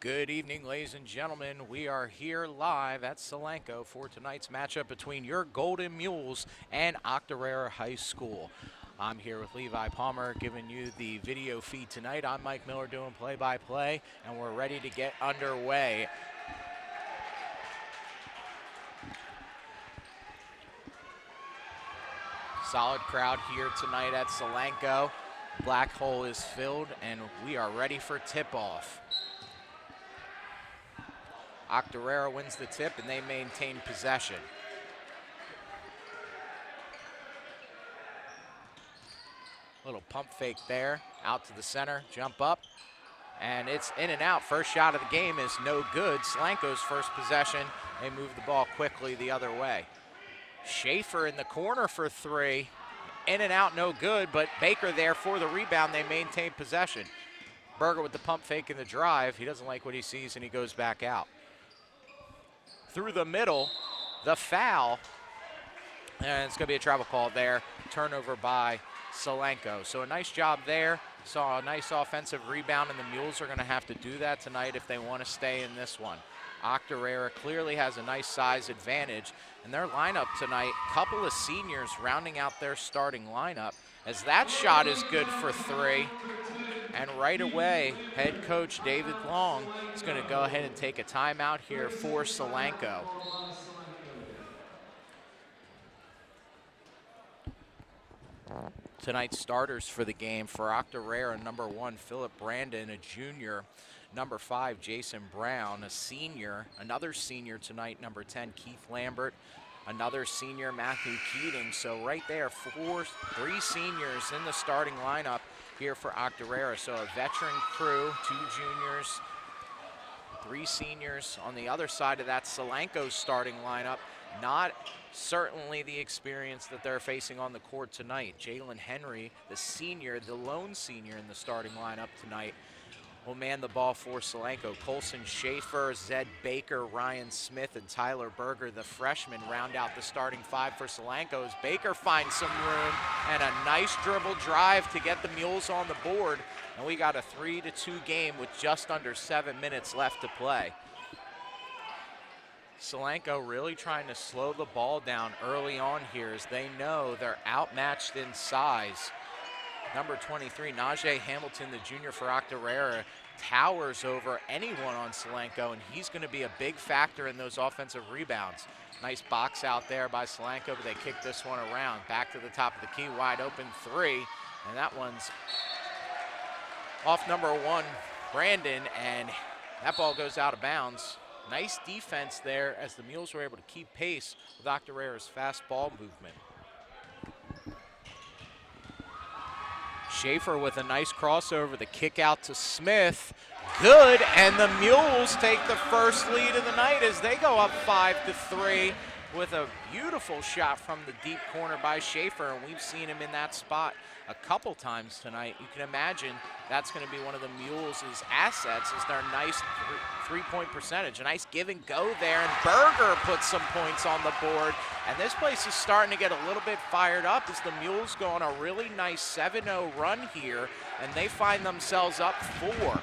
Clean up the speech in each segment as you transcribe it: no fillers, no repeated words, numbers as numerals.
Good evening, ladies and gentlemen. We are here live at Solanco for tonight's matchup between your Golden Mules and Octorara High School. I'm here with Levi Palmer giving you the video feed tonight. I'm Mike Miller doing play-by-play, and we're ready to get underway. Solid crowd here tonight at Solanco. Black hole is filled, and we are ready for tip-off. Octorara wins the tip, and they maintain possession. Little pump fake there, out to the center, jump up, and it's in and out. First shot of the game is no good. Solanco's first possession, they move the ball quickly the other way. Schaefer in the corner for three, in and out, no good, but Baker there for the rebound. They maintain possession. Berger with the pump fake in the drive. He doesn't like what he sees, and he goes back out. Through the middle, the foul, and it's going to be a travel call there. Turnover by Solanco. So a nice job there. Saw a nice offensive rebound, and the Mules are going to have to do that tonight if they want to stay in this one. Octorara clearly has a nice size advantage, and their lineup tonight, couple of seniors rounding out their starting lineup, as that shot is good for three. And right away, head coach David Long is going to go ahead and take a timeout here for Solanco. Tonight's starters for the game for Octorara: number 1, Philip Brandon, a junior; number 5, Jason Brown, a senior; another senior tonight, number 10, Keith Lambert; another senior, Matthew Keating. So right there, three seniors in the starting lineup here for Octorara. So a veteran crew, 2 juniors, 3 seniors on the other side of that Solanco's starting lineup. Not certainly the experience that they're facing on the court tonight. Jalen Henry, the senior, the lone senior in the starting lineup tonight, will man the ball for Solanco. Colson Schaefer, Zed Baker, Ryan Smith, and Tyler Berger, the freshmen, round out the starting 5 for Solanco as Baker finds some room and a nice dribble drive to get the Mules on the board. And we got a 3-2 game with just under 7 minutes left to play. Solanco really trying to slow the ball down early on here as they know they're outmatched in size. Number 23, Najee Hamilton, the junior for Octorara, towers over anyone on Solanco, and he's going to be a big factor in those offensive rebounds. Nice box out there by Solanco, but they kick this one around. Back to the top of the key, wide open 3, and that one's off number 1, Brandon, and that ball goes out of bounds. Nice defense there as the Mules were able to keep pace with Octorara's fast ball movement. Schaefer with a nice crossover, the kick out to Smith. Good, and the Mules take the first lead of the night as they go up 5-3 with a beautiful shot from the deep corner by Schaefer, and we've seen him in that spot a couple times tonight. You can imagine that's going to be one of the Mules' assets, is their nice three-point percentage. A nice give and go there, and Berger puts some points on the board. And this place is starting to get a little bit fired up as the Mules go on a really nice 7-0 run here, and they find themselves up 4.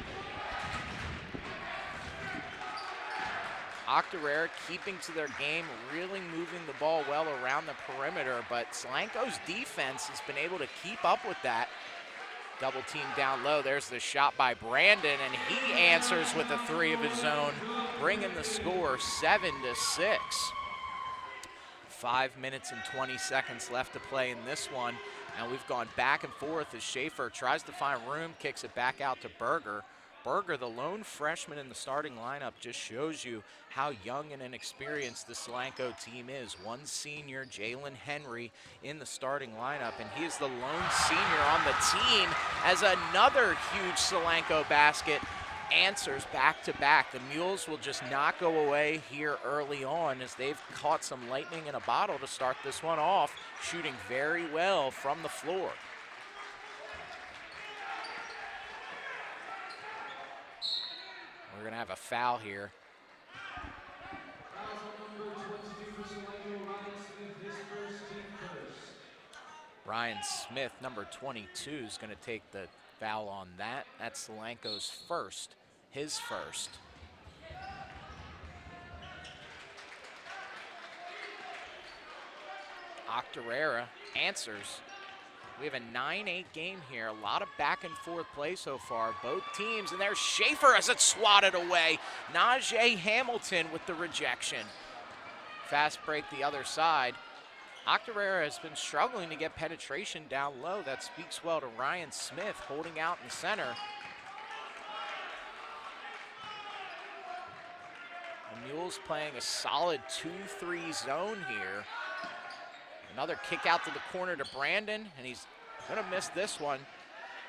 Octorara keeping to their game, really moving the ball well around the perimeter, but Solanco's defense has been able to keep up with that. Double team down low. There's the shot by Brandon, and he answers with a 3 of his own, bringing the score 7-6. 5 minutes and 20 seconds left to play in this one, and we've gone back and forth as Schaefer tries to find room, kicks it back out to Berger. Berger, the lone freshman in the starting lineup, just shows you how young and inexperienced the Solanco team is. 1 senior, Jalen Henry, in the starting lineup, and he is the lone senior on the team as another huge Solanco basket answers back-to-back. The Mules will just not go away here early on as they've caught some lightning in a bottle to start this one off, shooting very well from the floor. We're going to have a foul here. Ryan Smith, number 22, is going to take the foul on that. That's Solanco's first, his first. Octorara answers. We have a 9-8 game here. A lot of back and forth play so far. Both teams, and there's Schaefer as it's swatted away. Najee Hamilton with the rejection. Fast break the other side. Octorara has been struggling to get penetration down low. That speaks well to Ryan Smith holding out in the center. The Mules playing a solid 2-3 zone here. Another kick out to the corner to Brandon, and he's gonna miss this one.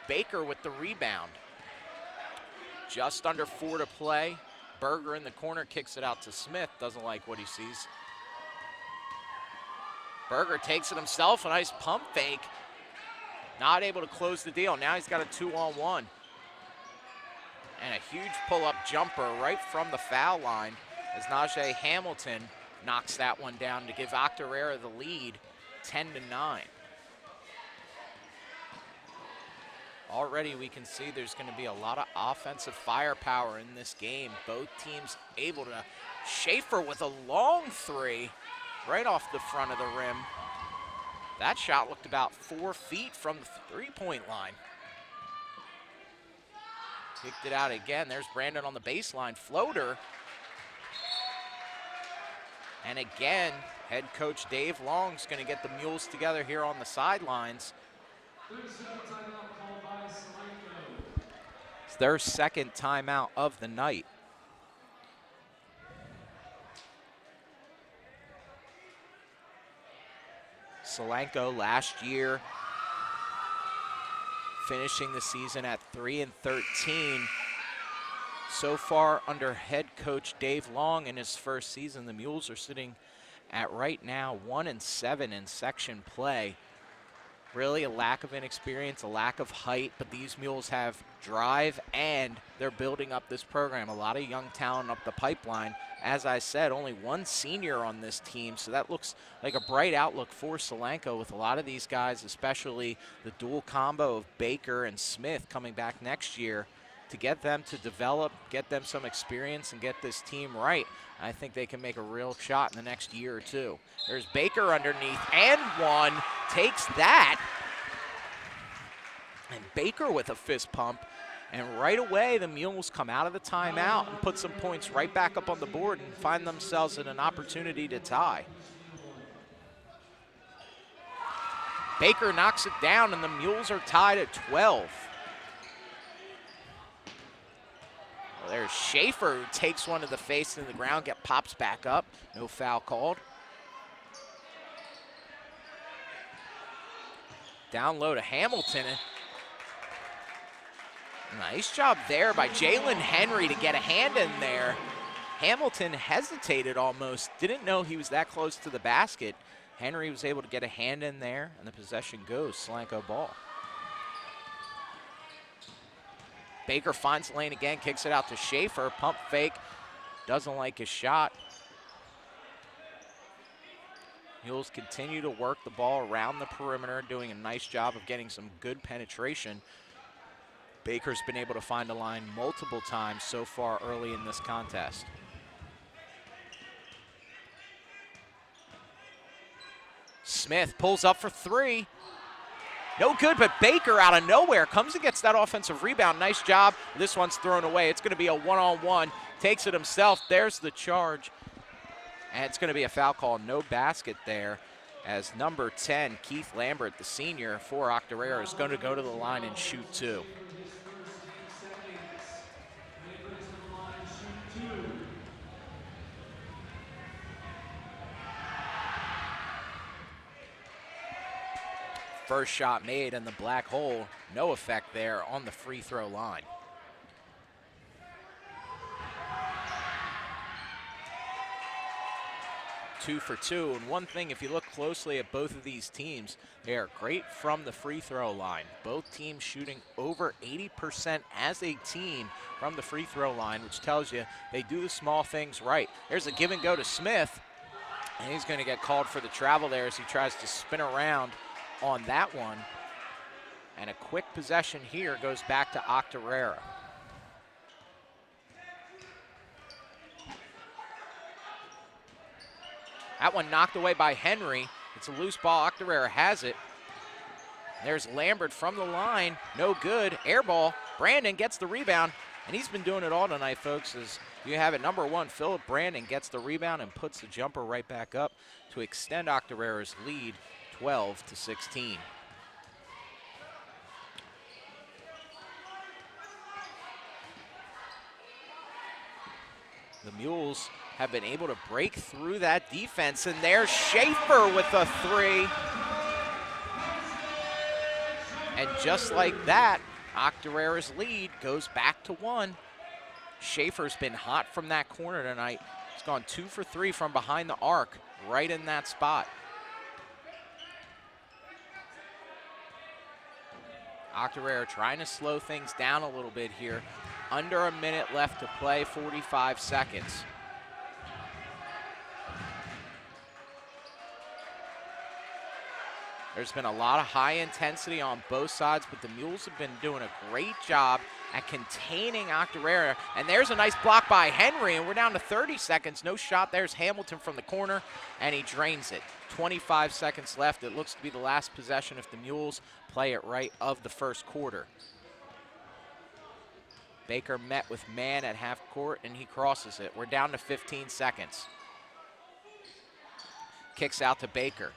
Baker with the rebound. Just under 4 to play. Berger in the corner kicks it out to Smith, doesn't like what he sees. Berger takes it himself, a nice pump fake. Not able to close the deal. Now he's got a 2-on-1. And a huge pull-up jumper right from the foul line as Najee Hamilton knocks that one down to give Octorara the lead, 10-9. Already we can see there's going to be a lot of offensive firepower in this game. Both teams able to. Schaefer with a long three right off the front of the rim. That shot looked about 4 feet from the three-point line. Kicked it out again. There's Brandon on the baseline floater. And again, head coach Dave Long's going to get the Mules together here on the sidelines. It's their second timeout of the night. Solanco last year finishing the season at 3-13. So far under head coach Dave Long in his first season, the Mules are sitting at right now 1-7 in section play. Really a lack of inexperience, a lack of height, but these Mules have drive and they're building up this program. A lot of young talent up the pipeline. As I said, only one senior on this team, so that looks like a bright outlook for Solanco with a lot of these guys, especially the dual combo of Baker and Smith coming back next year to get them to develop, get them some experience, and get this team right. I think they can make a real shot in the next year or two. There's Baker underneath, and one, takes that. And Baker with a fist pump. And right away, the Mules come out of the timeout and put some points right back up on the board and find themselves in an opportunity to tie. Baker knocks it down, and the Mules are tied at 12. Well, there's Schaefer, who takes one to the face in the ground, pops back up. No foul called. Down low to Hamilton. Nice job there by Jalen Henry to get a hand in there. Hamilton hesitated almost, didn't know he was that close to the basket. Henry was able to get a hand in there, and the possession goes Solanco ball. Baker finds the lane again, kicks it out to Schaefer, pump fake, doesn't like his shot. Mules continue to work the ball around the perimeter, doing a nice job of getting some good penetration. Baker's been able to find a line multiple times so far early in this contest. Smith pulls up for three. No good, but Baker out of nowhere comes and gets that offensive rebound. Nice job. This one's thrown away. It's going to be a one-on-one. Takes it himself. There's the charge. And it's going to be a foul call. No basket there, as number 10, Keith Lambert, the senior for Octorara, is going to go to the line and shoot two. First shot made in the black hole. No effect there on the free throw line. Two for two, and one thing, if you look closely at both of these teams, they are great from the free throw line. Both teams shooting over 80% as a team from the free throw line, which tells you they do the small things right. There's a give and go to Smith, and he's going to get called for the travel there as he tries to spin around on that one. And a quick possession here goes back to Octorara. That one knocked away by Henry. It's a loose ball. Octorara has it. There's Lambert from the line. No good. Air ball. Brandon gets the rebound. And he's been doing it all tonight, folks, as you have it. Number 1, Philip Brandon gets the rebound and puts the jumper right back up to extend Octorara's lead 12-16. The Mules have been able to break through that defense, and there's Schaefer with a 3. And just like that, Octorara's lead goes back to 1. Schaefer's been hot from that corner tonight. He's gone 2 for 3 from behind the arc, right in that spot. Octorara trying to slow things down a little bit here. Under a minute left to play, 45 seconds. There's been a lot of high intensity on both sides, but the Mules have been doing a great job at containing Octorara. And there's a nice block by Henry, and we're down to 30 seconds. No shot. There's Hamilton from the corner, and he drains it. 25 seconds left. It looks to be the last possession if the Mules play it right of the first quarter. Baker met with man at half court, and he crosses it. We're down to 15 seconds. Kicks out to Baker.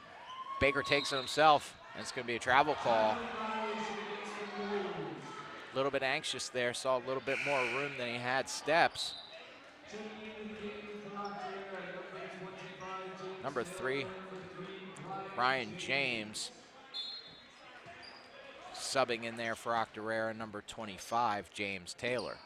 Baker takes it himself, and it's going to be a travel call. A little bit anxious there, saw a little bit more room than he had steps. Number 3, Ryan James, subbing in there for Octorara. Number 25, James Taylor.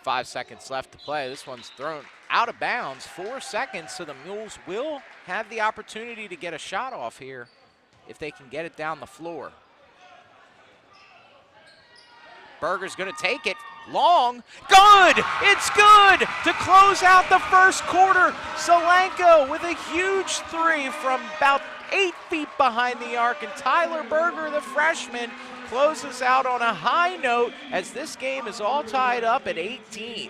5 seconds left to play. This one's thrown out of bounds. 4 seconds, so the Mules will have the opportunity to get a shot off here if they can get it down the floor. Berger's going to take it. Long. Good! It's good to close out the first quarter. Solanco with a huge 3 from about 8 feet behind the arc, and Tyler Berger, the freshman, closes out on a high note as this game is all tied up at 18.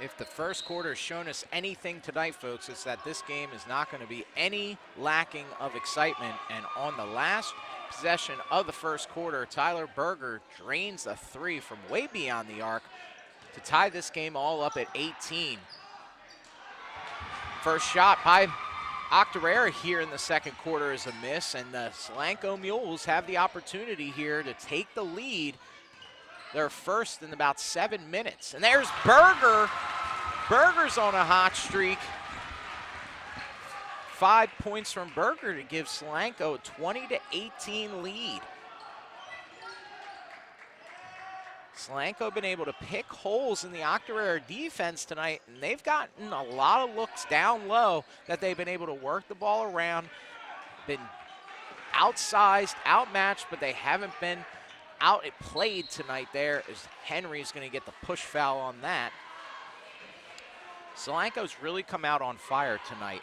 If the first quarter has shown us anything tonight, folks, it's that this game is not going to be any lacking of excitement. And on the last possession of the first quarter, Tyler Berger drains a 3 from way beyond the arc to tie this game all up at 18. First shot by Octorara here in the second quarter is a miss, and the Solanco Mules have the opportunity here to take the lead. They're first in about 7 minutes. And there's Berger. Berger's on a hot streak. 5 points from Berger to give Solanco a 20-18 lead. Solanco been able to pick holes in the Octorara defense tonight, and they've gotten a lot of looks down low that they've been able to work the ball around. Been outsized, outmatched, but they haven't been outplayed tonight there, as Henry's going to get the push foul on that. Solanco's really come out on fire tonight.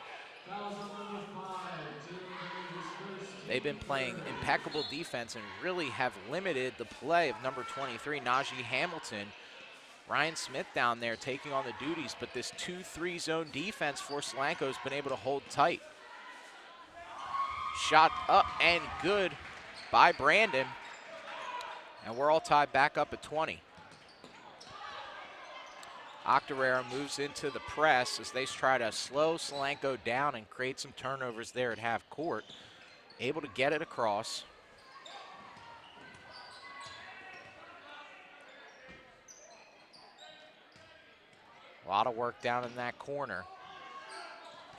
They've been playing impeccable defense and really have limited the play of number 23, Najee Hamilton. Ryan Smith down there taking on the duties, but this 2-3 zone defense for Solanco has been able to hold tight. Shot up and good by Brandon. And we're all tied back up at 20. Octorara moves into the press as they try to slow Solanco down and create some turnovers there at half court. Able to get it across. A lot of work down in that corner.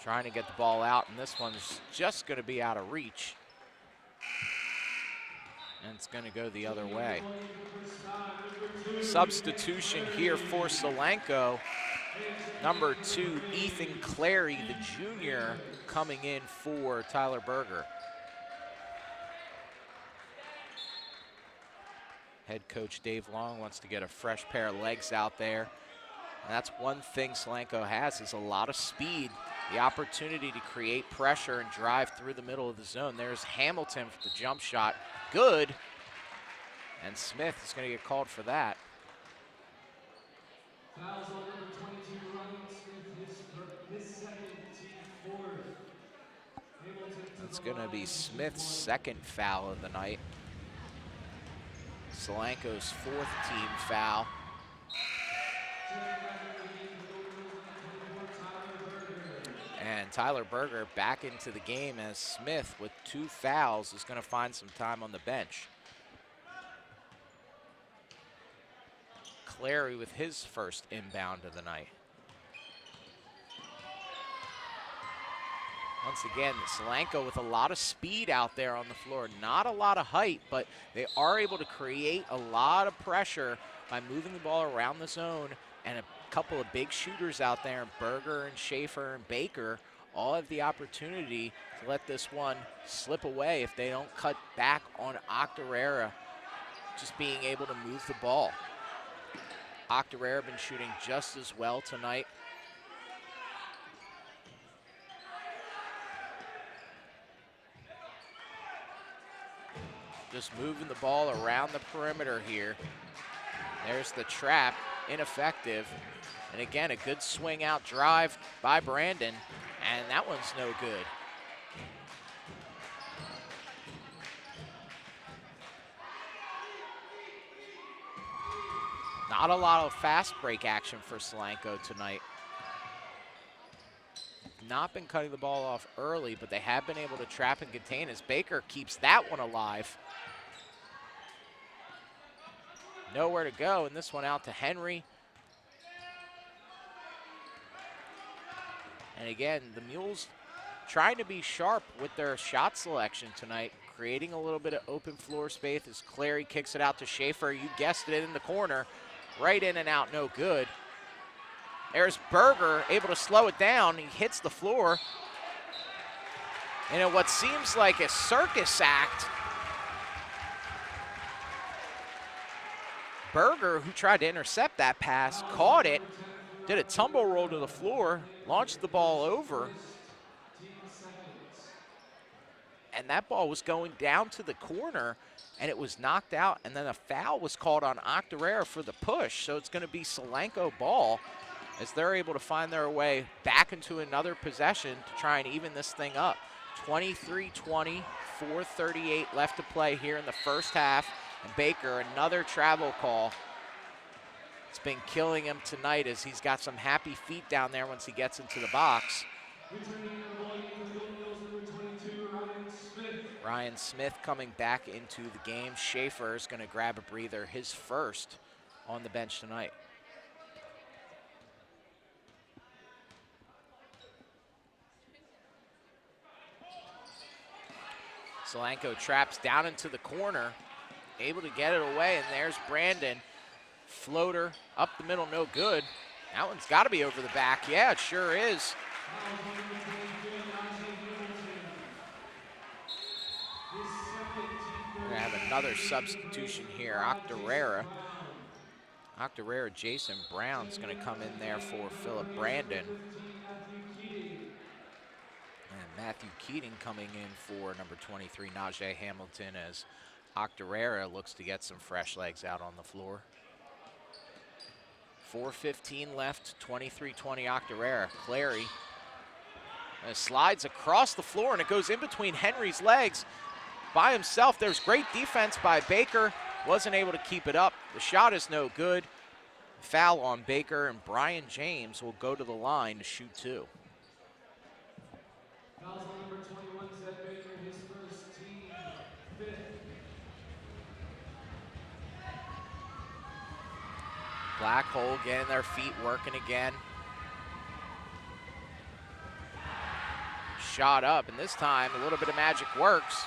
Trying to get the ball out, and this one's just going to be out of reach. And it's going to go the other way. Substitution here for Solanco. Number 2, Ethan Clary, the junior, coming in for Tyler Berger. Head coach Dave Long wants to get a fresh pair of legs out there. And that's one thing Solanco has, is a lot of speed. The opportunity to create pressure and drive through the middle of the zone. There's Hamilton for the jump shot. Good. And Smith is going to get called for that. Fouls on number 22, Ryan Smith, his second, team fourth. That's going to be Smith's second foul of the night. Solanco's 4th team foul. And Tyler Berger back into the game as Smith, with 2 fouls, is going to find some time on the bench. Clary with his first inbound of the night. Once again, Solanco with a lot of speed out there on the floor. Not a lot of height, but they are able to create a lot of pressure by moving the ball around the zone, and a couple of big shooters out there, Berger and Schaefer and Baker, all have the opportunity to let this one slip away if they don't cut back on Octorara just being able to move the ball. Octorara been shooting just as well tonight. Just moving the ball around the perimeter here. There's the trap, ineffective. And again, a good swing out drive by Brandon, and that one's no good. Not a lot of fast break action for Solanco tonight. Not been cutting the ball off early, but they have been able to trap and contain as Baker keeps that one alive. Nowhere to go, and this one out to Henry. And again, the Mules trying to be sharp with their shot selection tonight, creating a little bit of open floor space as Clary kicks it out to Schaefer. You guessed it, in the corner. Right in and out, no good. There's Berger, able to slow it down. He hits the floor. And in what seems like a circus act, Berger, who tried to intercept that pass, caught it, did a tumble roll to the floor, launched the ball over, and that ball was going down to the corner, and it was knocked out, and then a foul was called on Octorara for the push, so it's going to be Solanco ball as they're able to find their way back into another possession to try and even this thing up. 23-20, 4:38 left to play here in the first half, and Baker, another travel call. It's been killing him tonight as he's got some happy feet down there once he gets into the box. Ryan Smith coming back into the game. Schaefer is going to grab a breather, his first on the bench tonight. Solanco traps down into the corner, able to get it away, and there's Brandon. Floater up the middle, no good. That one's got to be over the back. Yeah, it sure is. We're going to have another substitution here. Octorara Jason Brown's going to come in there for Philip Brandon. And Matthew Keating coming in for number 23, Najee Hamilton, as Octorara looks to get some fresh legs out on the floor. 4:15 left, 23-20 Octorara. Clary slides across the floor, and it goes in between Henry's legs. by himself. There's great defense by Baker. Wasn't able to keep it up. The shot is no good. Foul on Baker, and Brian James will go to the line to shoot 2. Fouls on number 21, Zed Baker, his first, team 5th. Black hole getting their feet working again. Shot up, and this time a little bit of magic works.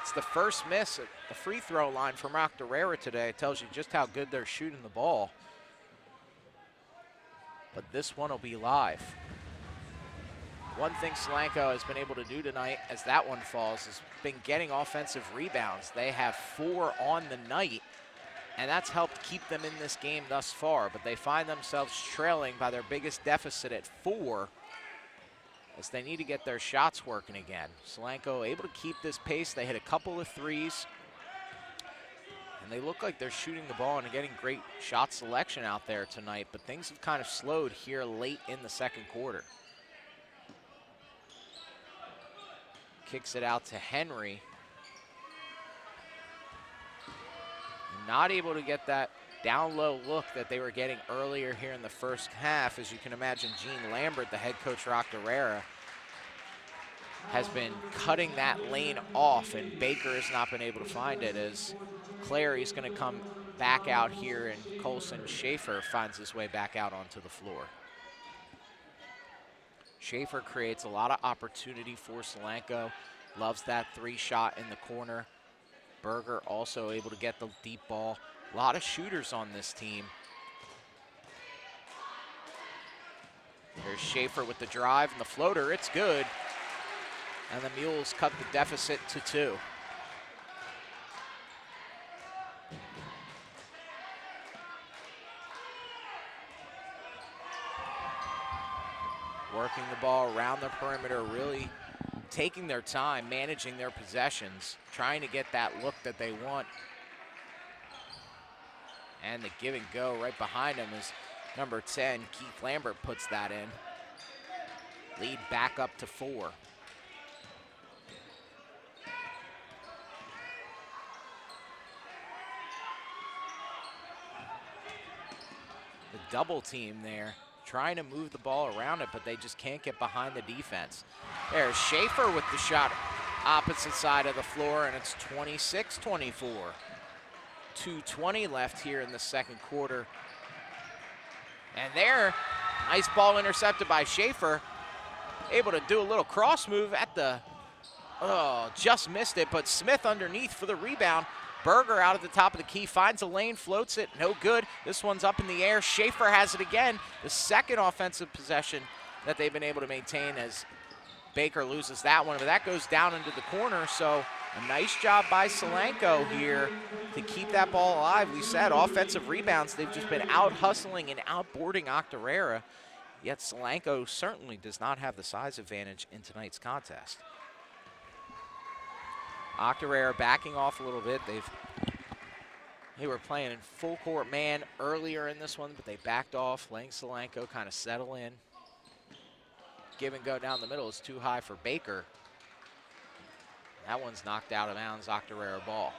It's the first miss at the free throw line from Octorara today. It tells you just how good they're shooting the ball. But this one will be live. One thing Solanco has been able to do tonight as that one falls has been getting offensive rebounds. They have 4 on the night, and that's helped keep them in this game thus far. But they find themselves trailing by their biggest deficit at 4 as they need to get their shots working again. Solanco able to keep this pace. They hit a couple of threes, and they look like they're shooting the ball and getting great shot selection out there tonight, but things have kind of slowed here late in the second quarter. Kicks it out to Henry. Not able to get that down low look that they were getting earlier here in the first half. As you can imagine, Gene Lambert, the head coach for Octorara, has been cutting that lane off, and Baker has not been able to find it, as Clary's going to come back out here, and Colson Schaefer finds his way back out onto the floor. Schaefer creates a lot of opportunity for Solanco. Loves that 3 shot in the corner. Berger also able to get the deep ball. A lot of shooters on this team. There's Schaefer with the drive and the floater. It's good. And the Mules cut the deficit to 2. Working the ball around the perimeter, really taking their time, managing their possessions, trying to get that look that they want. And the give and go right behind him is number 10, Keith Lambert, puts that in. Lead back up to 4. The double team there, trying to move the ball around it, but they just can't get behind the defense. There's Schaefer with the shot opposite side of the floor, and it's 26-24. 2:20 left here in the second quarter. And there, nice ball intercepted by Schaefer. Able to do a little cross move at the, just missed it, but Smith underneath for the rebound. Berger out at the top of the key, finds a lane, floats it, no good. This one's up in the air. Schaefer has it again. The second offensive possession that they've been able to maintain, as Baker loses that one, but that goes down into the corner. So a nice job by Solanco here to keep that ball alive. We said offensive rebounds, they've just been out hustling and outboarding Octorara, yet Solanco certainly does not have the size advantage in tonight's contest. Octorara backing off a little bit. They were playing in full court man earlier in this one, but they backed off, letting Solanco kind of settle in. Give and go down the middle is too high for Baker. That one's knocked out of bounds, Octorara ball.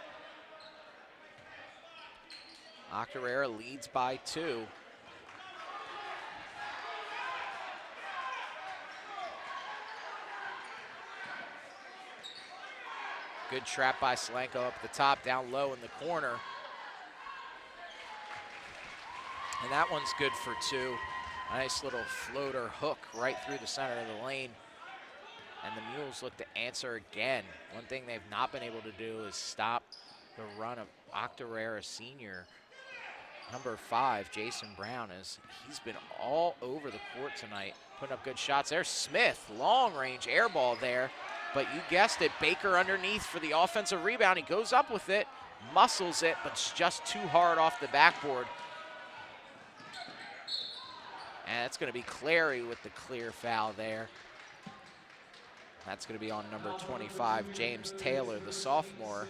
Octorara leads by 2. Good trap by Solanco up at the top, down low in the corner. And that one's good for 2. Nice little floater hook right through the center of the lane. And the Mules look to answer again. One thing they've not been able to do is stop the run of Octorara senior, number 5, Jason Brown, as he's been all over the court tonight, putting up good shots. There's Smith, long range air ball there. But you guessed it, Baker underneath for the offensive rebound. He goes up with it, muscles it, but it's just too hard off the backboard. And it's going to be Clary with the clear foul there. That's going to be on number 25, James Taylor, the sophomore.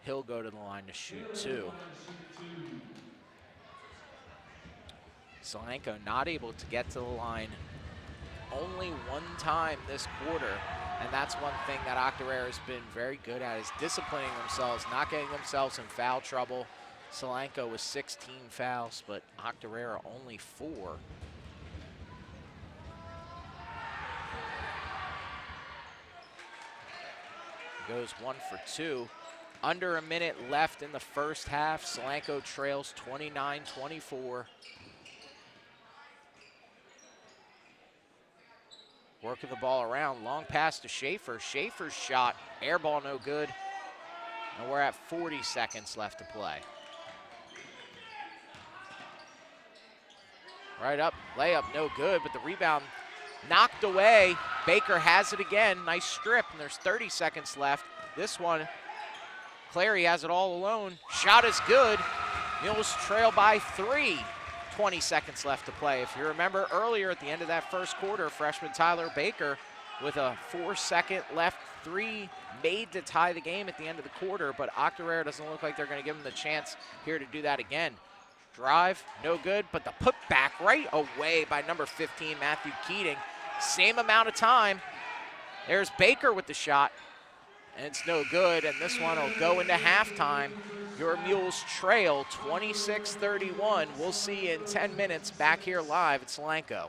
He'll go to the line to shoot 2. Solanco not able to get to the line only one time this quarter. And that's one thing that Octorara has been very good at, is disciplining themselves, not getting themselves in foul trouble. Solanco with 16 fouls, but Octorara only 4. Goes 1 for 2. Under a minute left in the first half. Solanco trails 29-24. Working the ball around, long pass to Schaefer. Schaefer's shot, air ball no good. And we're at 40 seconds left to play. Right up, layup no good, but the rebound knocked away. Baker has it again, nice strip, and there's 30 seconds left. This one, Clary has it all alone. Shot is good. Mules trail by 3. 20 seconds left to play. If you remember earlier at the end of that first quarter, freshman Tyler Baker with a 4-second left 3 made to tie the game at the end of the quarter, but Octorara doesn't look like they're going to give him the chance here to do that again. Drive, no good, but the putback right away by number 15, Matthew Keating. Same amount of time. There's Baker with the shot, and it's no good, and this one will go into halftime. Your Mules trail 26-31. We'll see you in 10 minutes back here live at Solanco.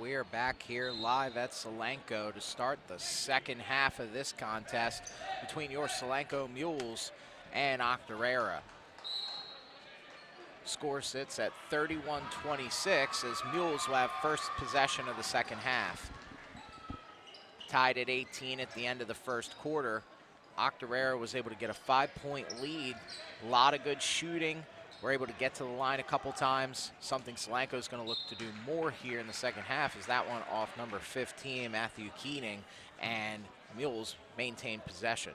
We are back here live at Solanco to start the second half of this contest between your Solanco Mules and Octorara. Score sits at 31-26 as Mules will have first possession of the second half. Tied at 18 at the end of the first quarter, Octorara was able to get a 5-point lead. A lot of good shooting. We're able to get to the line a couple times. Something Solanco is going to look to do more here in the second half is that one off number 15, Matthew Keening, and Mules maintain possession.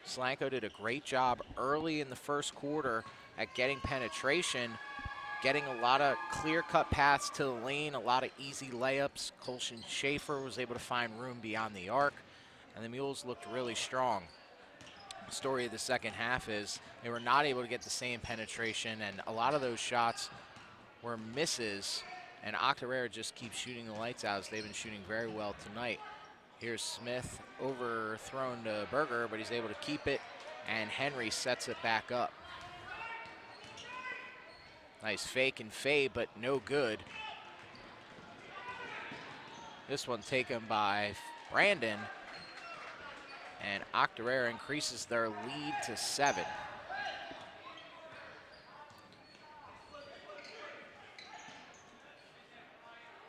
Solanco did a great job early in the first quarter at getting penetration, getting a lot of clear-cut paths to the lane, a lot of easy layups. Colson Schaefer was able to find room beyond the arc, and the Mules looked really strong. The story of the second half is they were not able to get the same penetration, and a lot of those shots were misses, and Octorara just keeps shooting the lights out as they've been shooting very well tonight. Here's Smith overthrown to Berger, but he's able to keep it, and Henry sets it back up. Nice fake and fade, but no good. This one taken by Brandon, and Octorara increases their lead to 7.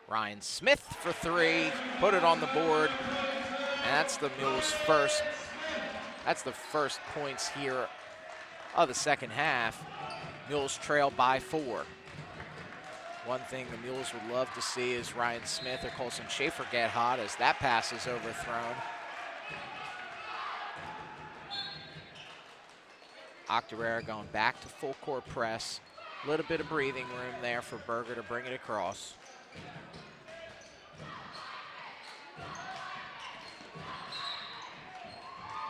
Ryan Smith for 3, put it on the board, and that's the Mules' first. That's the first points here of the second half. Mules trail by 4. One thing the Mules would love to see is Ryan Smith or Colson Schaefer get hot as that pass is overthrown. Octorara going back to full court press. A little bit of breathing room there for Berger to bring it across.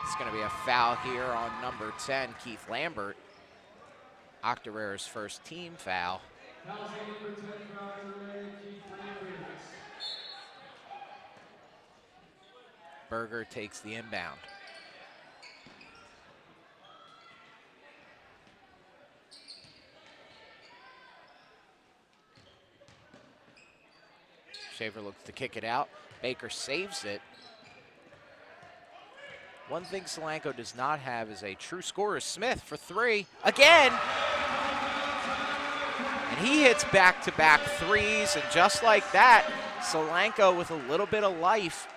It's going to be a foul here on number 10, Keith Lambert. Octorara's first team foul. Berger takes the inbound. Schaefer looks to kick it out. Baker saves it. One thing Solanco does not have is a true scorer. Smith for 3 again. And he hits back-to-back threes, and just like that, Solanco with a little bit of life,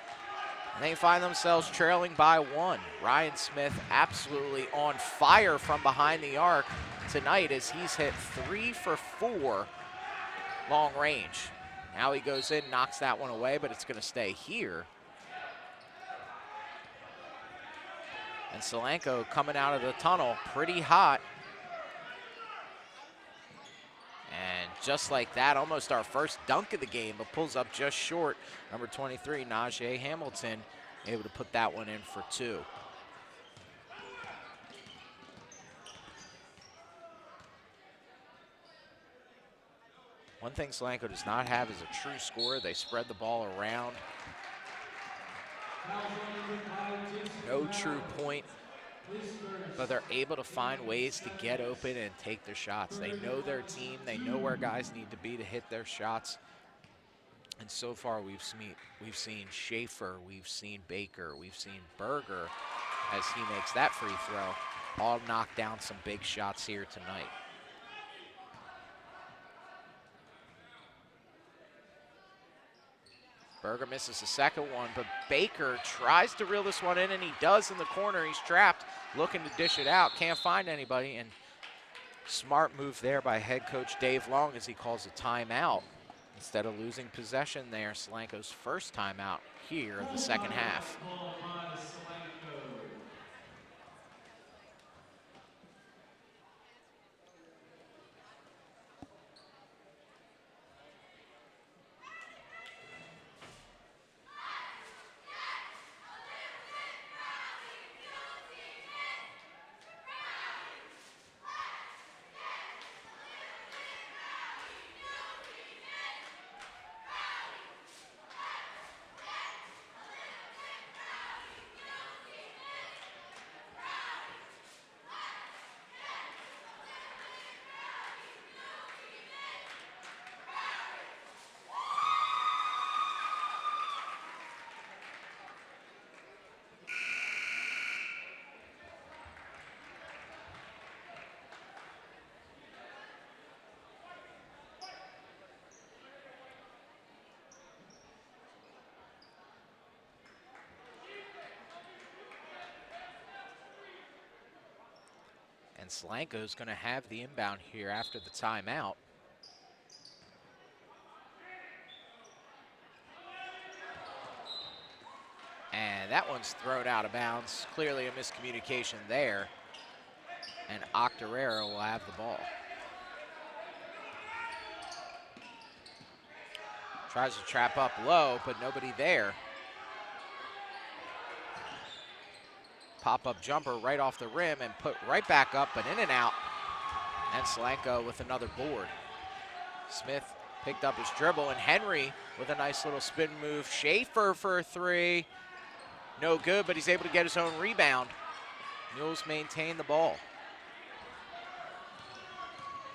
and they find themselves trailing by 1. Ryan Smith absolutely on fire from behind the arc tonight as he's hit 3 for 4 long range. Now he goes in, knocks that one away, but it's going to stay here. And Solanco coming out of the tunnel pretty hot. And just like that, almost our first dunk of the game, but pulls up just short. Number 23, Najee Hamilton, able to put that one in for 2. One thing Solanco does not have is a true scorer. They spread the ball around. No true point, but they're able to find ways to get open and take their shots. They know their team. They know where guys need to be to hit their shots. And so far we've seen Schaefer, we've seen Baker, we've seen Berger as he makes that free throw. All knock down some big shots here tonight. Berger misses the second one, but Baker tries to reel this one in, and he does in the corner. He's trapped, looking to dish it out. Can't find anybody, and smart move there by head coach Dave Long as he calls a timeout instead of losing possession there. Solanco's first timeout here of the second half. And Solanco's going to have the inbound here after the timeout. And that one's thrown out of bounds. Clearly a miscommunication there. And Octorara will have the ball. Tries to trap up low, but nobody there. Pop-up jumper right off the rim and put right back up, but in and out. And Solanco with another board. Smith picked up his dribble, and Henry with a nice little spin move. Schaefer for a three. No good, but he's able to get his own rebound. Mules maintain the ball.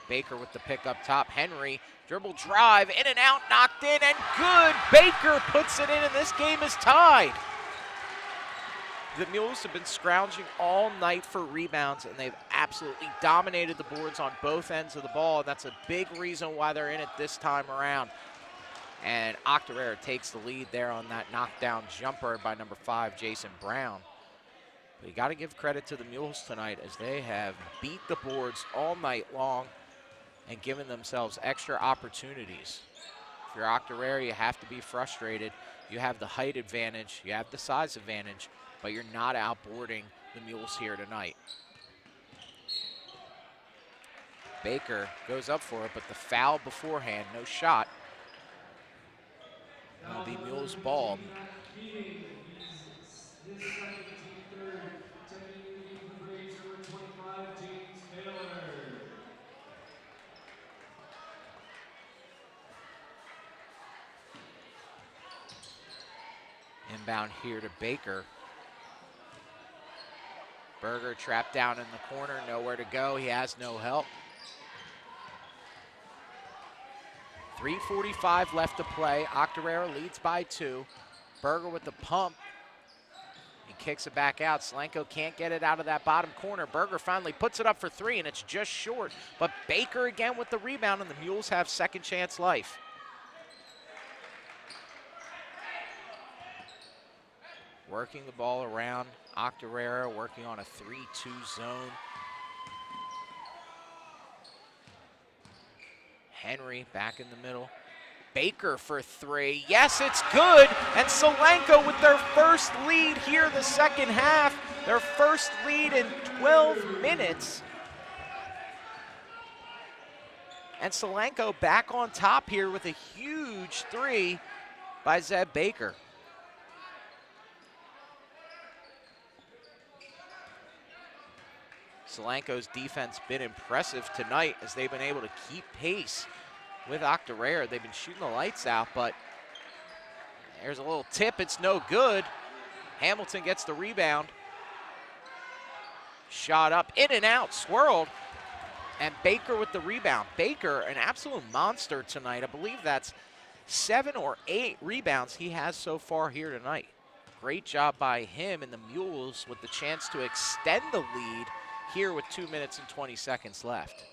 Baker with the pick up top. Henry, dribble drive, in and out, knocked in, and good. Baker puts it in, and this game is tied. The Mules have been scrounging all night for rebounds, and they've absolutely dominated the boards on both ends of the ball, and that's a big reason why they're in it this time around. And Octorara takes the lead there on that knockdown jumper by number 5, Jason Brown. But you got to give credit to the Mules tonight, as they have beat the boards all night long and given themselves extra opportunities. If you're Octorara, you have to be frustrated. You have the height advantage, you have the size advantage, but you're not outboarding the Mules here tonight. Baker goes up for it, but the foul beforehand, no shot. It'll be Mules' ball. Inbound here to Baker. Berger trapped down in the corner, nowhere to go. He has no help. 3:45 left to play. Octorara leads by 2. Berger with the pump. He kicks it back out. Solanco can't get it out of that bottom corner. Berger finally puts it up for 3, and it's just short. But Baker again with the rebound, and the Mules have second chance life. Working the ball around. Octorara working on a 3-2 zone. Henry back in the middle. Baker for 3. Yes, it's good. And Solanco with their first lead here the second half. Their first lead in 12 minutes. And Solanco back on top here with a huge 3 by Zeb Baker. Solanco's defense been impressive tonight as they've been able to keep pace with Octorara. They've been shooting the lights out, but there's a little tip. It's no good. Hamilton gets the rebound. Shot up, in and out, swirled. And Baker with the rebound. Baker, an absolute monster tonight. I believe that's 7 or 8 rebounds he has so far here tonight. Great job by him, and the Mules with the chance to extend the lead here with 2 minutes and 20 seconds left.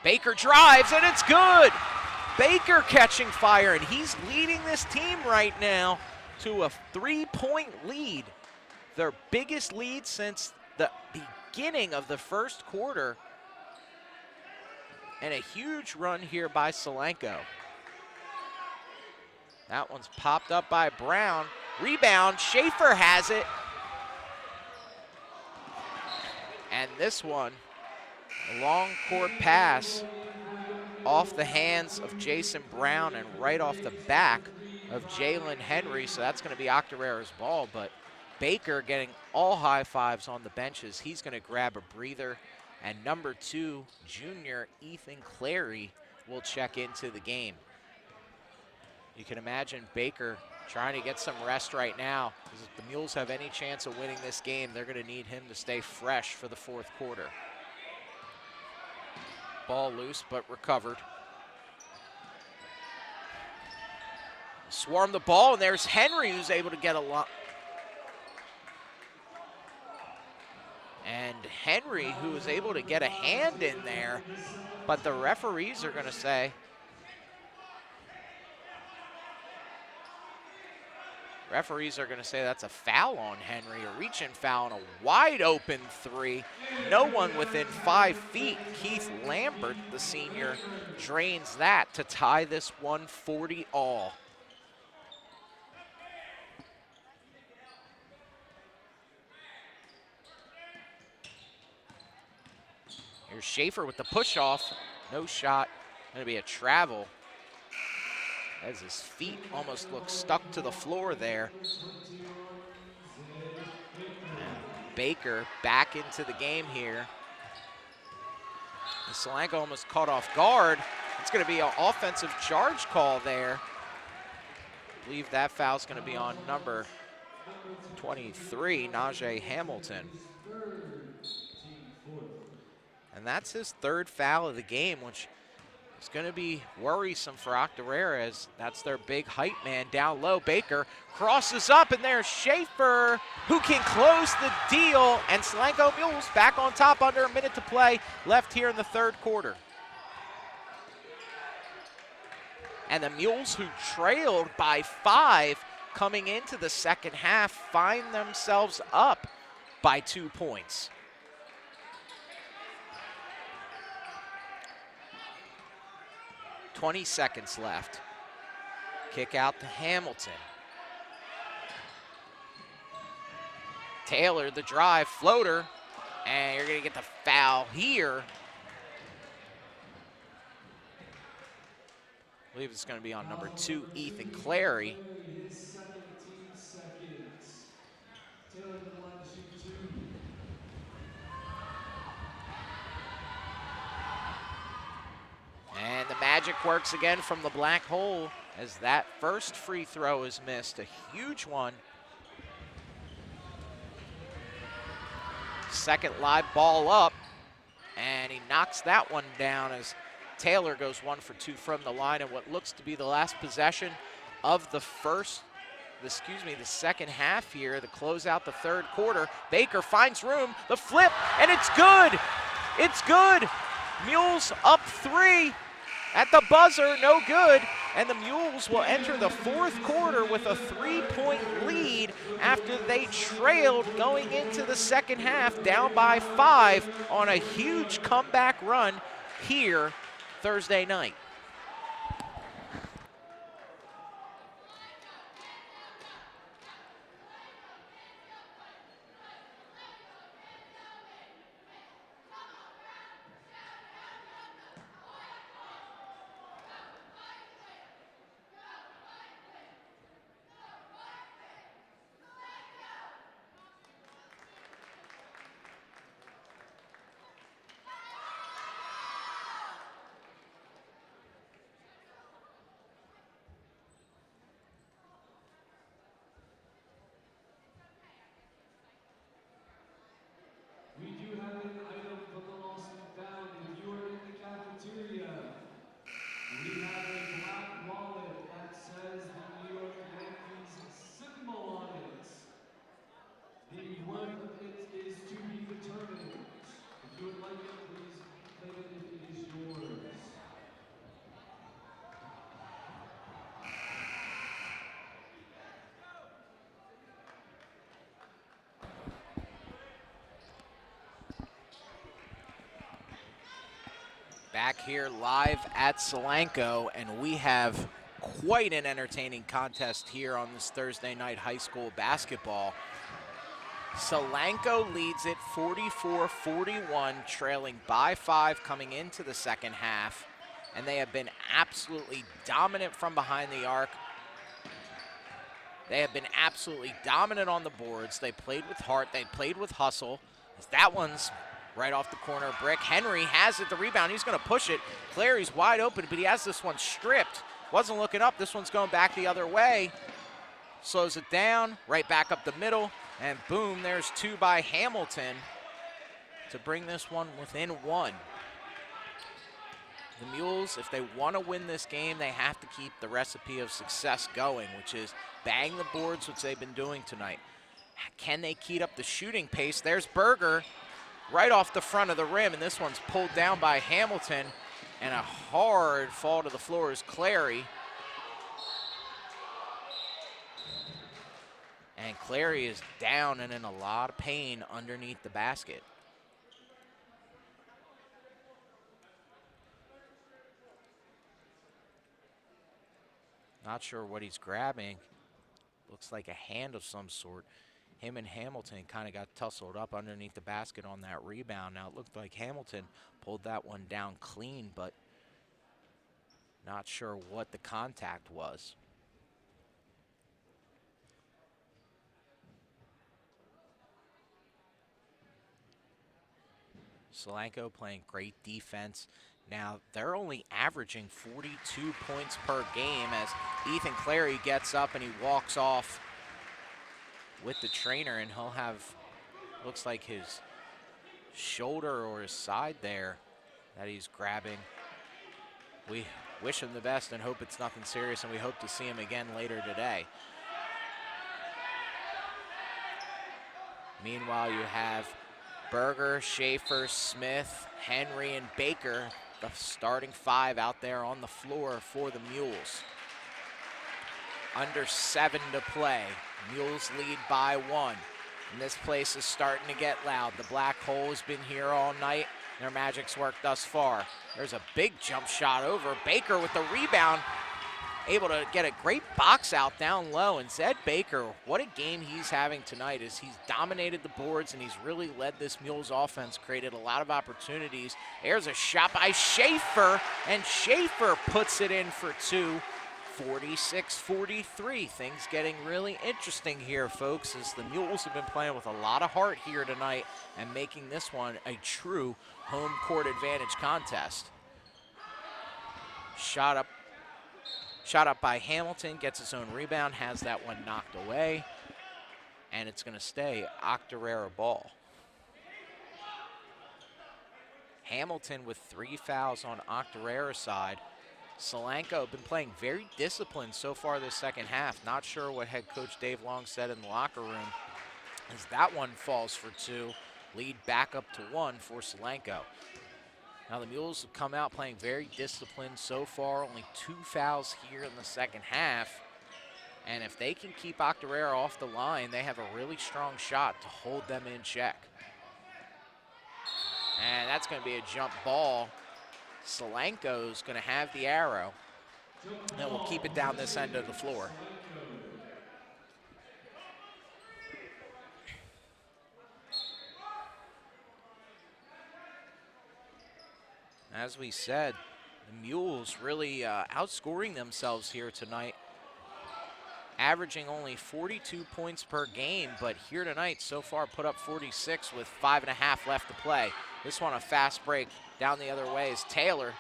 Baker drives, and it's good. Baker catching fire, and he's leading this team right now to a 3-point lead. Their biggest lead since the beginning of the first quarter. And a huge run here by Solanco. That one's popped up by Brown. Rebound, Schaefer has it. And this one, a long court pass off the hands of Jason Brown and right off the back of Jalen Henry. So that's going to be Octorara's ball, but Baker getting all high fives on the benches. He's going to grab a breather. And number 2, junior Ethan Clary will check into the game. You can imagine Baker trying to get some rest right now, because if the Mules have any chance of winning this game, they're going to need him to stay fresh for the fourth quarter. Ball loose, but recovered. Swarm the ball, and there's Henry who's able to get a lot. And Henry, who was able to get a hand in there, but the referees are going to say Referees are going to say that's a foul on Henry, a reach-in foul on a wide-open three. No one within 5 feet. Keith Lambert, the senior, drains that to tie this 140 all. Here's Schaefer with the push-off. No shot. Going to be a travel, as his feet almost look stuck to the floor there. And Baker back into the game here. And Solanco almost caught off guard. It's going to be an offensive charge call there. I believe that foul's going to be on number 23, Najee Hamilton. And that's his 3rd foul of the game, which is going to be worrisome for Octorara, as that's their big height man down low. Baker crosses up, and there's Schaefer, who can close the deal. And Solanco Mules back on top, under a minute to play left here in the 3rd quarter. And the Mules, who trailed by 5 coming into the 2nd half, find themselves up by 2 points. .20 seconds left. Kick out to Hamilton. Taylor, the drive, floater, and you're going to get the foul here. I believe it's going to be on number 2, Ethan Clary. And the magic works again from the black hole, as that first free throw is missed, a huge one. Second live ball up, and he knocks that one down as Taylor goes 1 for 2 from the line, and what looks to be the last possession of the second half here to close out the 3rd quarter. Baker finds room, the flip, and it's good. It's good. Mules up 3 at the buzzer, no good. And the Mules will enter the 4th quarter with a 3-point lead after they trailed going into the 2nd half, down by 5 on a huge comeback run here Thursday night. We do have an item from the lost and found. If you are in the cafeteria, we have a black wallet that says the New York Yankees symbol on it. The worth of it is to be determined. If you would like it, please claim it if it is yours. Back here live at Solanco, and we have quite an entertaining contest here on this Thursday night high school basketball. Solanco leads it 44-41, trailing by 5 coming into the 2nd half, and they have been absolutely dominant from behind the arc. They have been absolutely dominant on the boards. They played with heart, they played with hustle. That one's right off the corner brick. Henry has it, the rebound, he's gonna push it. Clary's wide open, but he has this one stripped. Wasn't looking up, this one's going back the other way. Slows it down, right back up the middle, and boom, there's 2 by Hamilton to bring this one within 1. The Mules, if they want to win this game, they have to keep the recipe of success going, which is bang the boards, which they've been doing tonight. Can they keep up the shooting pace? There's Berger right off the front of the rim, and this one's pulled down by Hamilton, and a hard fall to the floor is Clary. And Clary is down and in a lot of pain underneath the basket. Not sure what he's grabbing. Looks like a hand of some sort. Him and Hamilton kind of got tussled up underneath the basket on that rebound. Now it looked like Hamilton pulled that one down clean, but not sure what the contact was. Solanco playing great defense. Now, they're only averaging 42 points per game as Ethan Clary gets up and he walks off with the trainer, and he'll have, looks like his shoulder or his side there that he's grabbing. We wish him the best and hope it's nothing serious, and we hope to see him again later today. Meanwhile, you have Berger, Schaefer, Smith, Henry, and Baker, the starting five out there on the floor for the Mules. Under 7 to play. Mules lead by 1. And this place is starting to get loud. The black hole has been here all night. Their magic's worked thus far. There's a big jump shot over. Baker with the rebound, able to get a great box out down low. And Zed Baker, what a game he's having tonight, as he's dominated the boards and he's really led this Mules offense, created a lot of opportunities. There's a shot by Schaefer, and Schaefer puts it in for 2. 46-43. Things getting really interesting here, folks, as the Mules have been playing with a lot of heart here tonight and making this one a true home court advantage contest. Shot up by Hamilton, gets his own rebound, has that one knocked away, and it's going to stay Octorara ball. Hamilton with 3 fouls on Octorara's side. Solanco been playing very disciplined so far this second half. Not sure what head coach Dave Long said in the locker room, as that one falls for 2. Lead back up to 1 for Solanco. Now the Mules have come out playing very disciplined so far. Only 2 fouls here in the second half. And if they can keep Octorara off the line, they have a really strong shot to hold them in check. And that's going to be a jump ball. Solanco's going to have the arrow, and we'll keep it down this end of the floor. As we said, the Mules really outscoring themselves here tonight, averaging only 42 points per game, but here tonight so far put up 46 with 5.5 left to play. This one a fast break down the other way is Taylor.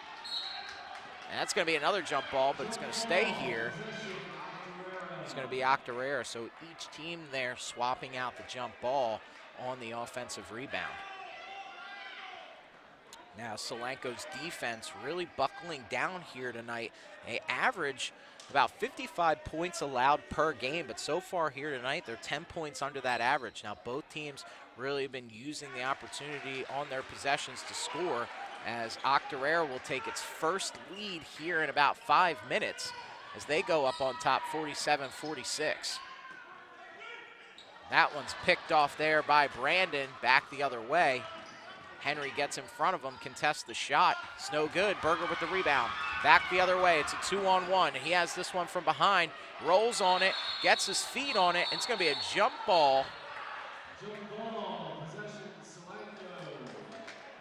And that's going to be another jump ball, but it's going to stay here. It's going to be Octorara, so each team there swapping out the jump ball on the offensive rebound. Now Solanco's defense really buckling down here tonight. They average about 55 points allowed per game, but so far here tonight, they're 10 points under that average. Now both teams really have been using the opportunity on their possessions to score, as Octorara will take its first lead here in about 5 minutes as they go up on top 47-46. That one's picked off there by Brandon, back the other way. Henry gets in front of him, contests the shot. It's no good. Berger with the rebound. Back the other way. It's a 2-on-1. He has this one from behind, rolls on it, gets his feet on it, and it's going to be a jump ball.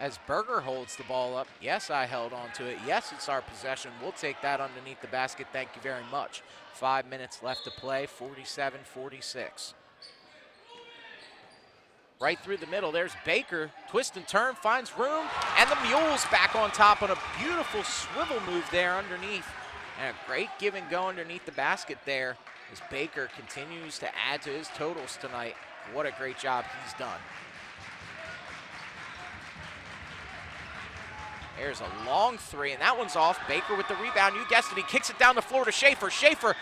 As Berger holds the ball up. Yes, I held on to it. Yes, it's our possession. We'll take that underneath the basket. Thank you very much. 5 minutes left to play, 47-46. Right through the middle, there's Baker. Twist and turn, finds room, and the Mules back on top on a beautiful swivel move there underneath. And a great give and go underneath the basket there as Baker continues to add to his totals tonight. What a great job he's done. There's a long three, and that one's off. Baker with the rebound. You guessed it, he kicks it down the floor to Schaefer. Schaefer,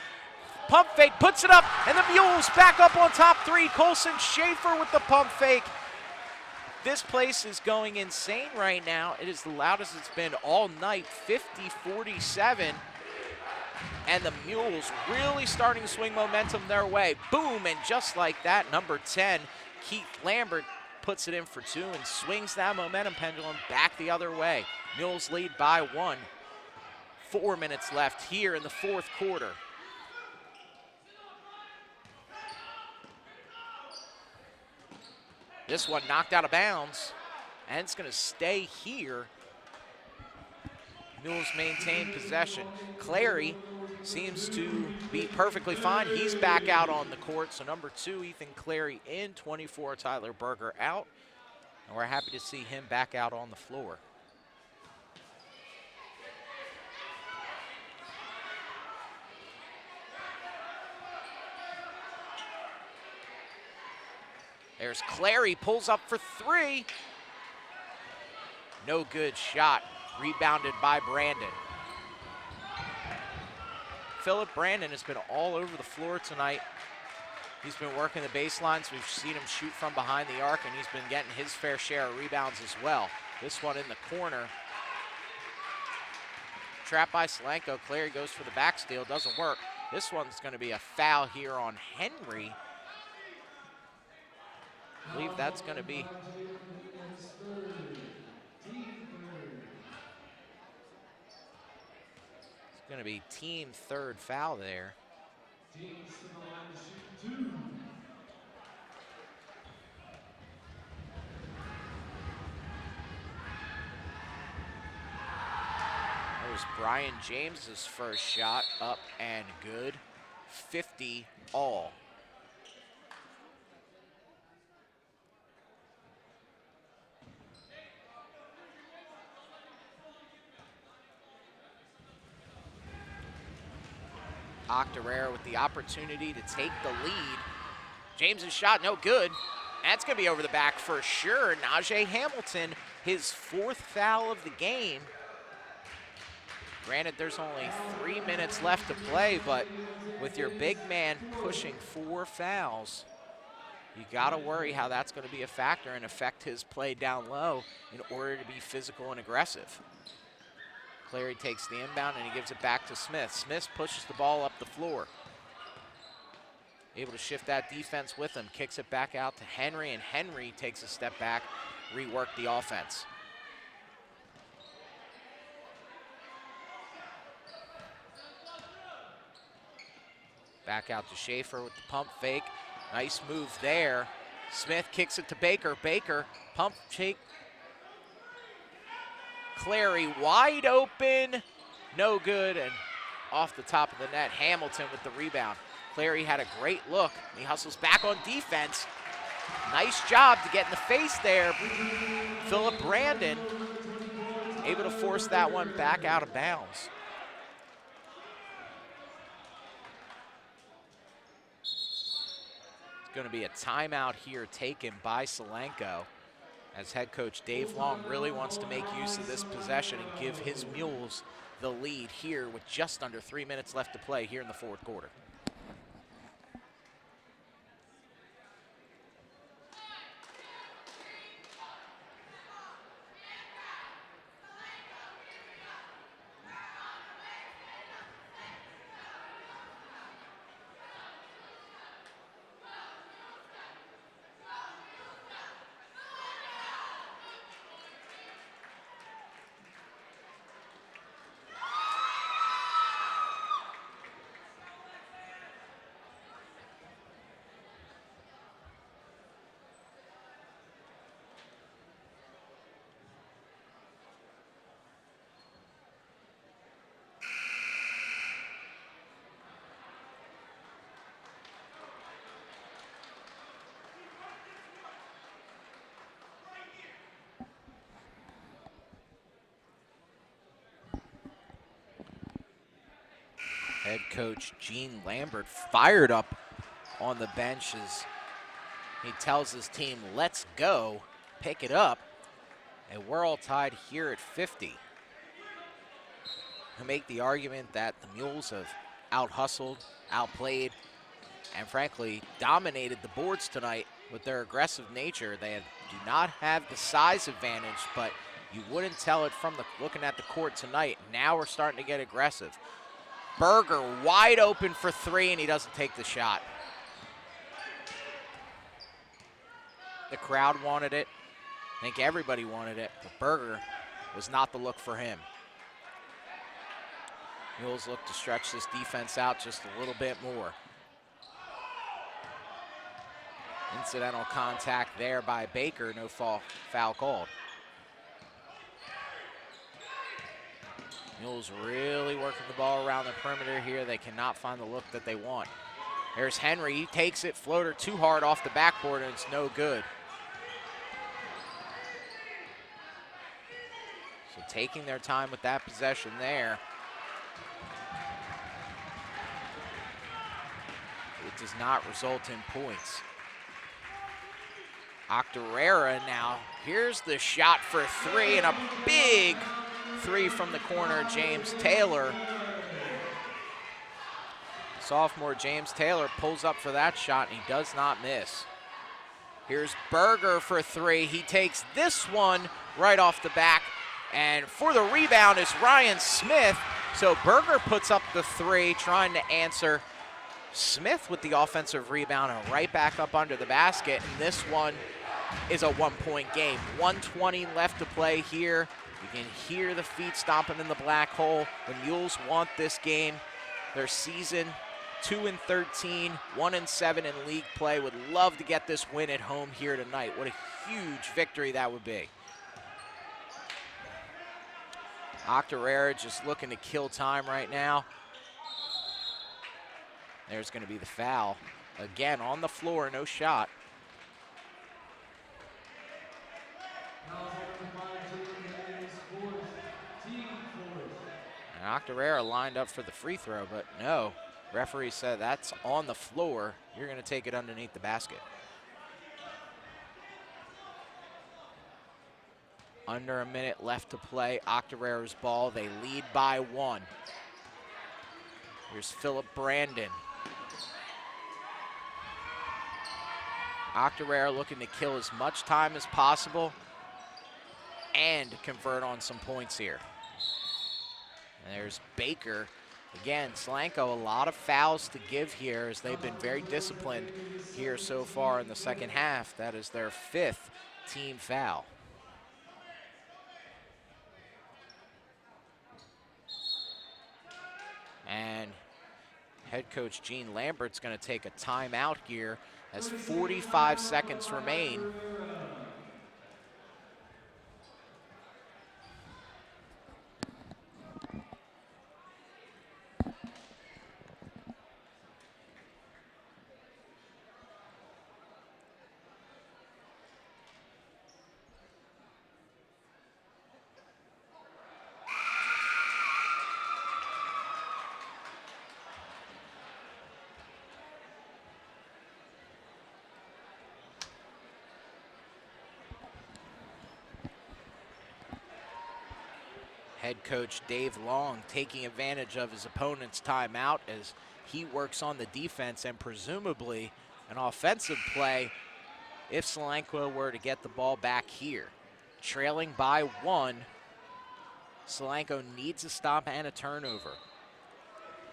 pump fake, puts it up, and the Mules back up on top 3. Colson Schaefer with the pump fake. This place is going insane right now. It is the loudest it's been all night, 50-47. And the Mules really starting to swing momentum their way. Boom, and just like that, number 10, Keith Lambert, puts it in for 2 and swings that momentum pendulum back the other way. Mules lead by 1. 4 minutes left here in the fourth quarter. This one knocked out of bounds, and it's going to stay here. Mules maintain possession. Clary seems to be perfectly fine. He's back out on the court, so number 2, Ethan Clary in, 24, Tyler Berger out. And we're happy to see him back out on the floor. There's Clary, pulls up for 3. No good shot, rebounded by Brandon. Philip Brandon has been all over the floor tonight. He's been working the baselines. We've seen him shoot from behind the arc, and he's been getting his fair share of rebounds as well. This one in the corner. Trapped by Solanco. Clary goes for the back steal, doesn't work. This one's going to be a foul here on Henry. I believe that's going to be team third foul there. That was Brian James's first shot, up and good. 50 all. Octorara with the opportunity to take the lead. James's shot, no good. That's going to be over the back for sure. Najee Hamilton, his 4th foul of the game. Granted, there's only 3 minutes left to play, but with your big man pushing 4 fouls, you got to worry how that's going to be a factor and affect his play down low in order to be physical and aggressive. Clary takes the inbound and he gives it back to Smith. Smith pushes the ball up the floor. Able to shift that defense with him, kicks it back out to Henry, and Henry takes a step back, rework the offense. Back out to Schaefer with the pump fake. Nice move there. Smith kicks it to Baker. Baker, pump shake. Clary wide open, no good, and off the top of the net. Hamilton with the rebound. Clary had a great look. He hustles back on defense. Nice job to get in the face there. Philip Brandon able to force that one back out of bounds. It's going to be a timeout here taken by Solanco, as head coach Dave Long really wants to make use of this possession and give his Mules the lead here with just under 3 minutes left to play here in the fourth quarter. Head coach Gene Lambert fired up on the bench as he tells his team, let's go, pick it up, and we're all tied here at 50. To make the argument that the Mules have out-hustled, outplayed, and frankly dominated the boards tonight with their aggressive nature. They do not have the size advantage, but you wouldn't tell it from looking at the court tonight. Now we're starting to get aggressive. Berger wide open for three, and he doesn't take the shot. The crowd wanted it. I think everybody wanted it, but Berger was not the look for him. Mules look to stretch this defense out just a little bit more. Incidental contact there by Baker, no foul called. Mules really working the ball around the perimeter here. They cannot find the look that they want. There's Henry, he takes it, floater too hard off the backboard, and it's no good. So taking their time with that possession there. It does not result in points. Octorara now, here's the shot for three, and a big three from the corner, James Taylor. Sophomore James Taylor pulls up for that shot, and he does not miss. Here's Berger for three. He takes this one right off the back, and for the rebound is Ryan Smith. So Berger puts up the three, trying to answer. Smith with the offensive rebound and right back up under the basket, and this one is a one-point game. 1:20 left to play here. You can hear the feet stomping in the black hole. The Mules want this game. Their season 2-13, 1-7 in league play. Would love to get this win at home here tonight. What a huge victory that would be. Octorara just looking to kill time right now. There's going to be the foul. Again, on the floor, no shot. And Octorara lined up for the free throw, but no. Referee said that's on the floor. You're going to take it underneath the basket. Under a minute left to play. Octorara's ball. They lead by one. Here's Philip Brandon. Octorara looking to kill as much time as possible and convert on some points here. And there's Baker. Again, Solanco, a lot of fouls to give here as they've been very disciplined here so far in the second half. That is their 5th team foul. And head coach Gene Lambert's going to take a timeout here as 45 seconds remain. Head coach Dave Long taking advantage of his opponent's timeout as he works on the defense and presumably an offensive play if Solanco were to get the ball back here. Trailing by one, Solanco needs a stop and a turnover.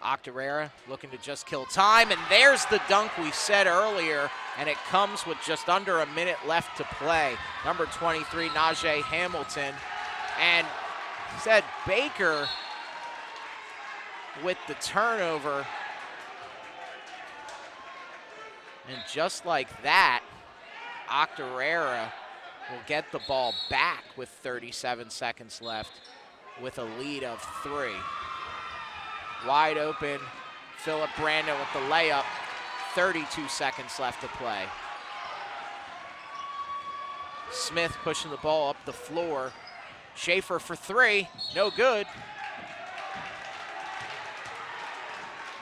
Octorara looking to just kill time, and there's the dunk we said earlier, and it comes with just under a minute left to play. Number 23, Najee Hamilton, and said Baker with the turnover. And just like that, Octorara will get the ball back with 37 seconds left with a lead of 3. Wide open, Philip Brandon with the layup, 32 seconds left to play. Smith pushing the ball up the floor. Schaefer for 3, no good.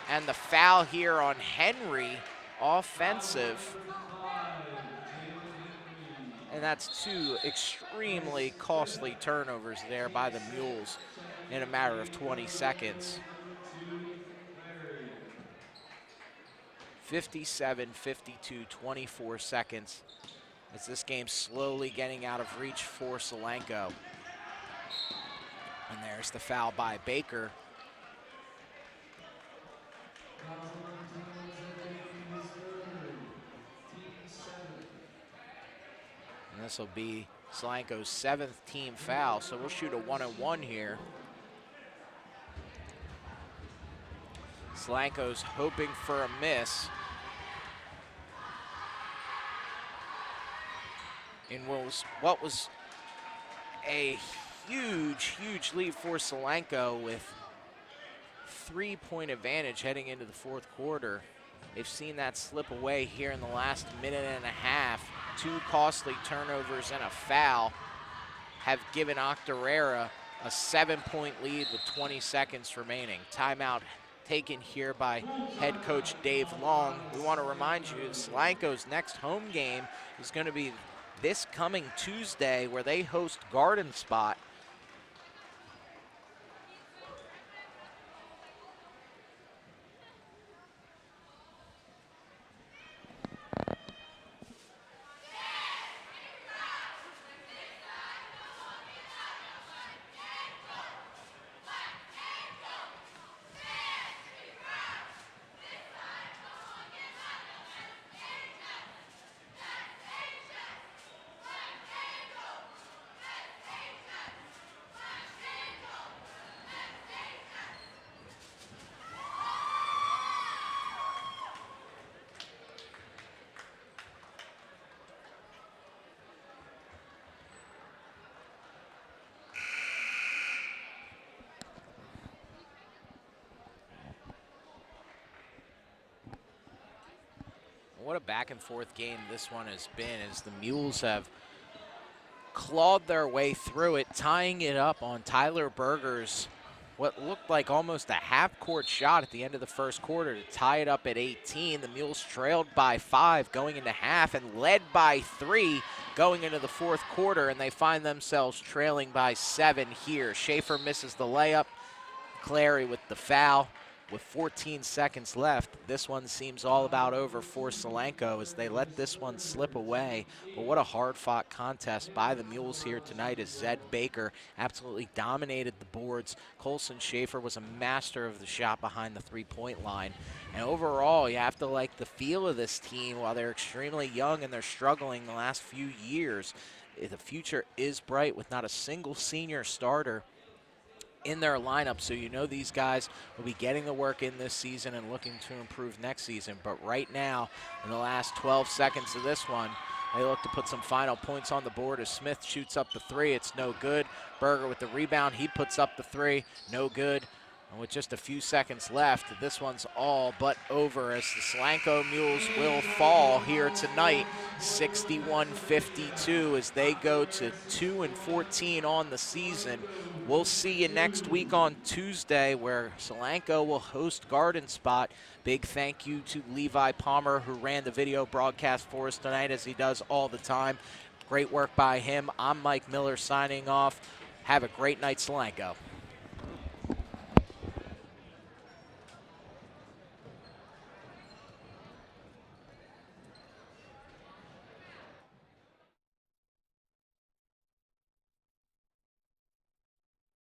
And the foul here on Henry, offensive. And that's 2 extremely costly turnovers there by the Mules in a matter of 20 seconds. 57, 52, 24 seconds as this game's slowly getting out of reach for Solanco. And there's the foul by Baker. Fouls on team 1's getting his third. Team 7. And this will be Solanco's 7th team foul, so we'll shoot a 1-on-1 here. Solanco's hoping for a miss. In what was a huge, huge lead for Solanco with 3-point advantage heading into the fourth quarter. They've seen that slip away here in the last minute and a half. 2 costly turnovers and a foul have given Octorara a 7-point lead with 20 seconds remaining. Timeout taken here by head coach Dave Long. We want to remind you, Solanco's next home game is going to be this coming Tuesday, where they host Garden Spot. What a back and forth game this one has been, as the Mules have clawed their way through it, tying it up on Tyler Berger's what looked like almost a half-court shot at the end of the first quarter to tie it up at 18. The Mules trailed by 5 going into half and led by 3 going into the fourth quarter, and they find themselves trailing by 7 here. Schaefer misses the layup. Clary with the foul. With 14 seconds left, this one seems all about over for Solanco as they let this one slip away. But what a hard-fought contest by the Mules here tonight, as Zed Baker absolutely dominated the boards. Colson Schaefer was a master of the shot behind the three-point line. And overall, you have to like the feel of this team. While they're extremely young and they're struggling the last few years, the future is bright with not a single senior starter in their lineup, so you know these guys will be getting the work in this season and looking to improve next season. But right now, in the last 12 seconds of this one, they look to put some final points on the board as Smith shoots up the 3. It's no good. Berger with the rebound. He puts up the 3. No good. And with just a few seconds left, this one's all but over, as the Solanco Mules will fall here tonight, 61-52, as they go to 2-14 on the season. We'll see you next week on Tuesday, where Solanco will host Garden Spot. Big thank you to Levi Palmer, who ran the video broadcast for us tonight, as he does all the time. Great work by him. I'm Mike Miller signing off. Have a great night, Solanco.